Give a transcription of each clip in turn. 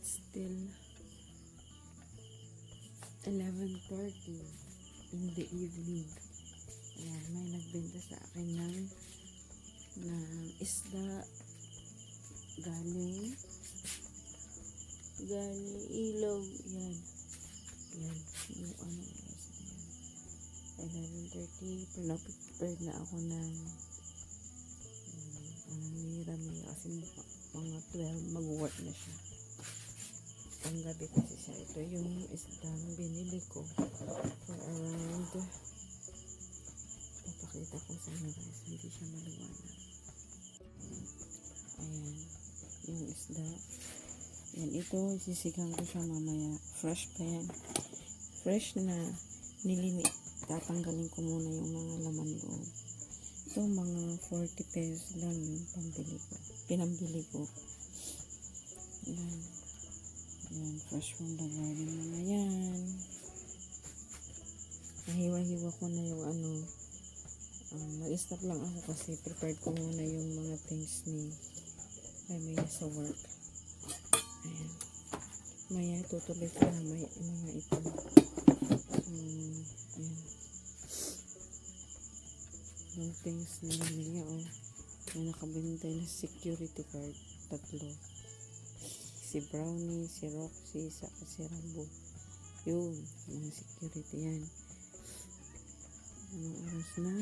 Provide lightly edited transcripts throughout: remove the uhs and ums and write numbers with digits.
still 11:30 in the evening. Ayan, may nagbenta sa akin ng isda galing ilog. Yan yung ano, 11:30. Prepared na ako ng nirami kasi mga 12 mag-work na siya. Panggabi kasi siya. Ito yung isdang binili ko for around, papakita ko sa inyo guys, hindi siya maliwanag. Ayan yung isda. Yan, ito sisigang ko siya mamaya. Fresh pa yan, fresh na tatanggalin ko muna yung mga laman loob. Ito mga 40 pesos lang yung pinambili ko. Yan, fresh from the garden mga yan. Nahiwa-hiwa ko na yung nag-stop lang ako kasi prepared ko muna yung mga things ni Ramia sa work. Ayan, maya tutuloy ko na mga ito. Ayan yung things ni Ramia. May nakabintay na security card, 3. Si Brownie, si Roxy, saka si Rambo. Yun, mga security yan. Anong oras na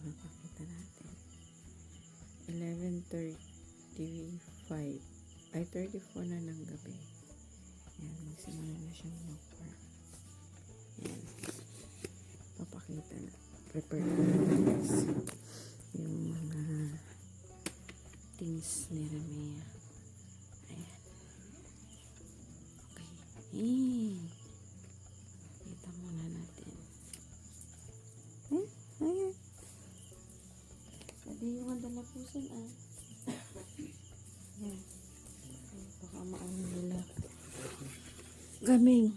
nakakita natin? 11:35. Ay, 34 na ng gabi. Yan, magsimula na siyang mag-work. Yan. Papakita na. Prepare ko na guys yung mga things ni Ramia. Ayan. Okay. Kita muna natin. Ayan. Pwede yung andalapusan Ayan. Baka maano nila. Gaming.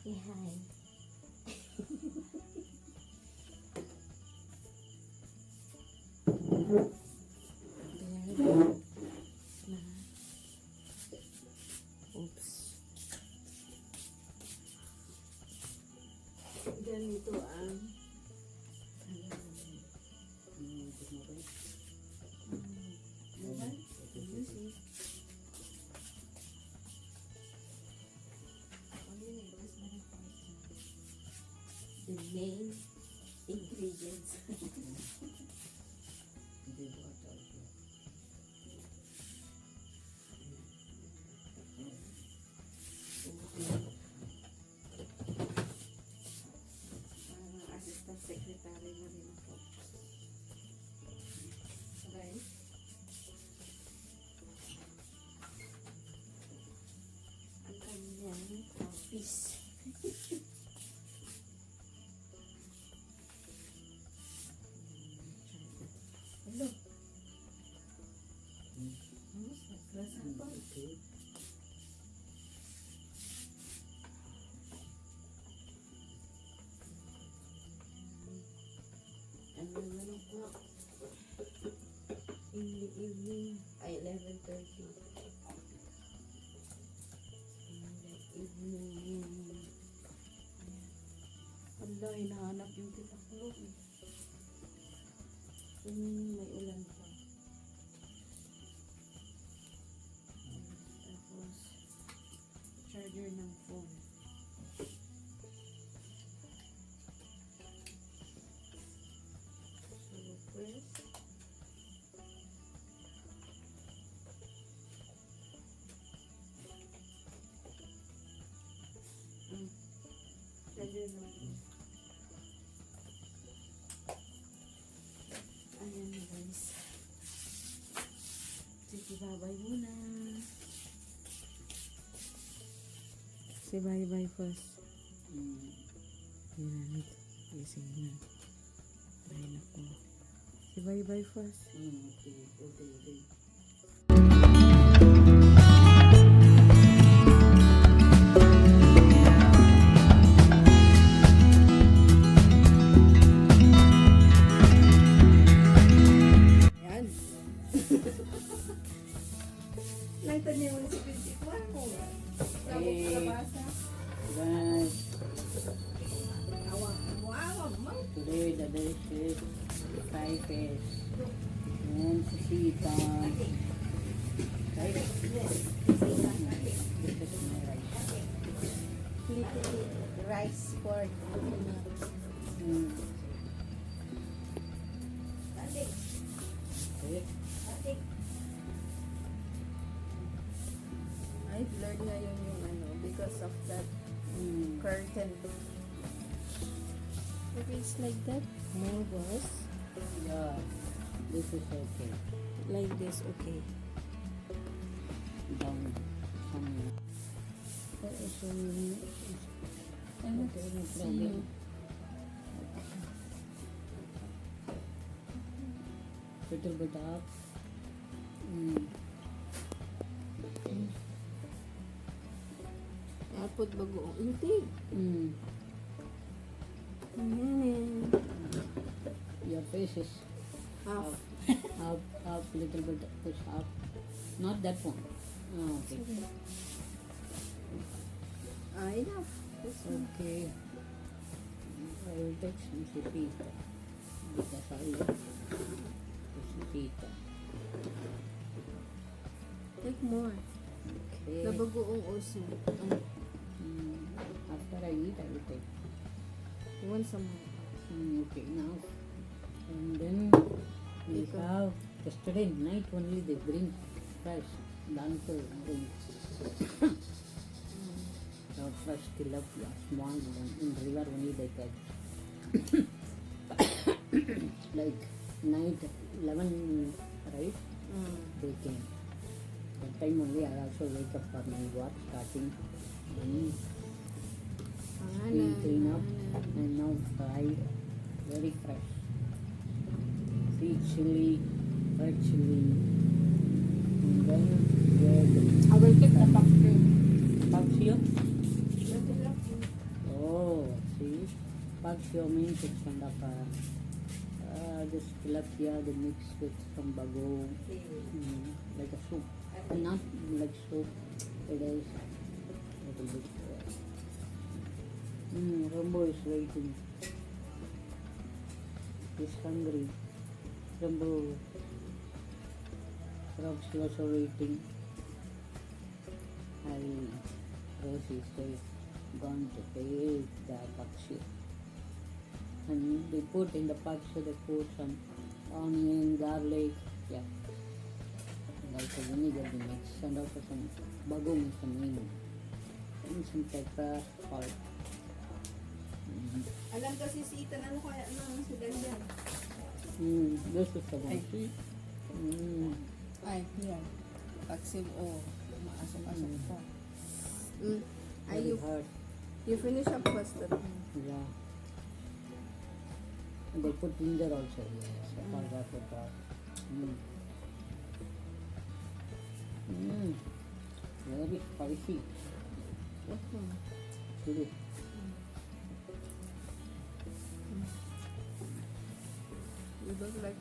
Say hi. Oops. Ganito the main ingredients. Assistant secretary na rin ako. Okay. Ang kanyang office. Hello. Nasa pa. In the evening, ay 11:30. In the evening. Wala, hinahanap yung titaklog. May ulan pa. Tapos, charger ng phone. So, press. Babay muna. Say bye-bye first. Mm. Yan na, nito. Gising na. Ay, naku. Say bye-bye first. Okay. Yan. Nakita niyo yung si Pinti ko. Guys, today the dish is fried fish and sisita. Right? This is my rice. Rice for Mm. Okay. I blurred ngayon yung ano because of that Mm. curtain. If it's like that, more boss. Yeah, this is okay. Like this, okay. Down somewhere. So, Okay, no problem. Little bit up. Mm. I'll put bagoong. Hindi. Mm. Ayan. Your face is Half. up, little bit push up. Not that one. Oh, okay. Enough. This one. Okay. I will take some sisita. Because I love sisita. Take more. Okay. The bagoong also. Mm. After I eat, I will take. You want some more? Okay, now. And then we have yesterday night only they bring fresh. The uncle brings fresh tilapia, small one. In river only they catch. Like night 11, right? They came. That time only I also wake up for my work starting. Clean up and now fried, very fresh. Sweet chili, red chili, and then bread. I will take the package. Paksio? Oh, see, paksio means it's kind of this tilapia they mix with some bago, like a soup, and not like soup. It is a little bit. Rambo is waiting. He's hungry. Rambo. Roxy also waiting. Rosie is still gone to take the pakshu. And they put in the pakshu, they put some onion, garlic, yeah. And also vinegar they mix, and also some bagong, some lemon, and some pepper, salt. Alam kasi si Ethan, ano kaya si Dandan? This is the one. Ay, yan. Paksiw, maasok-asok pa. Ay, Very hard. you finish up first. Yeah. And they put ginger also. Yes. All that with that. Very spicy. Chili. You look like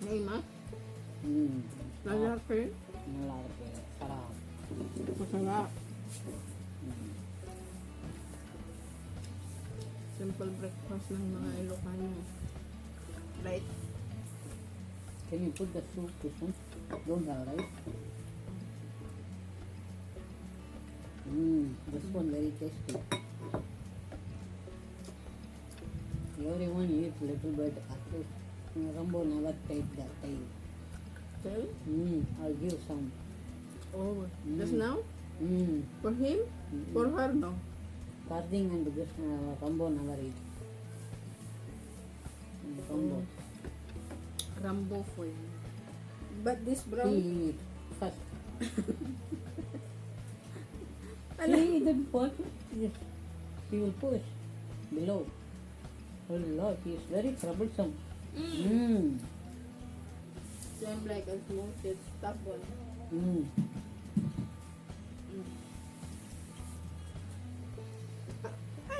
Naima? Lalaki? Malaki. Sarap. Masarap. Simple breakfast ng mga Ilocano. Right? Can you put the soup to some? Don't have, right? This one very tasty. Everyone eats little bit. After Rambo never take that time. Okay. I'll give some. Oh, just now? Mm. For him? For her, no? Carding and this Rambo never eat. Rambo. Rambo food. But this He brown, eat first. Ala. He then what? Yes. He will push below. Oh Lord, he is very troublesome. Mm. same like a small kid, stubborn. Mm.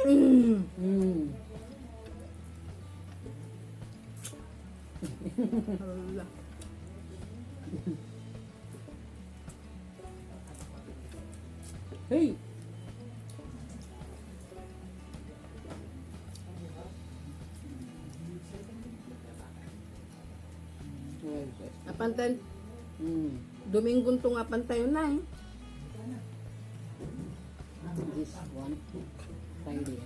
Mm. Ala. Hey. Where is it? Apantay, Mm. Dominggon to nga pantayo na eh. This one Friday.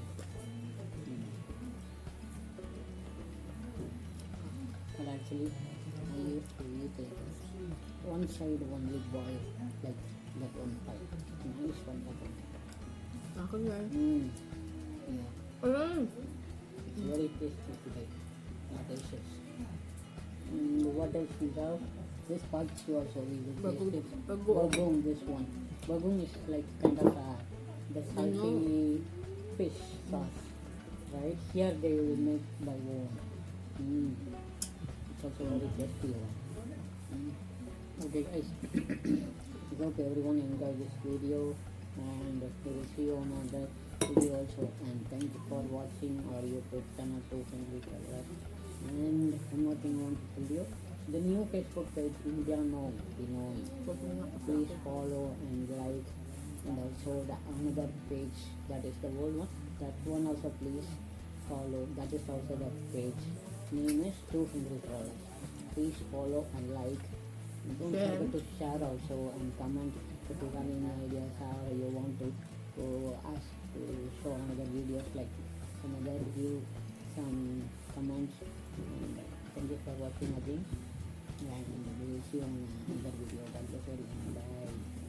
But actually, I used to eat it one side only boil, like that one part. Nice one, that one. Ako nga. Mm. Yeah, Mm. it's very tasty today. Delicious. What else we have? This pakchi also we will Bagoong. taste it. Bagoong. Bagoong, this one. Bagoong is like kind of the salty fish sauce, right? Here they will make bagoong. Mm. It's also very tasty one. Mm. Okay guys, I hope everyone enjoyed this video and we will see you on another video also, and thank you for watching our YouTube channel to Friendly Color. And one more thing I want to tell you, the new Facebook page India Now be known. Please follow and like, and also the another page that is the old one, that one also please follow, that is also the page name is Two Friendly Color. Please follow and like. Don't Share. forget to share also and comment if you have any ideas how you want to ask to show another videos like some other give some comments, and thank you for watching again, and we will see you on another video. God bless everyone. Bye.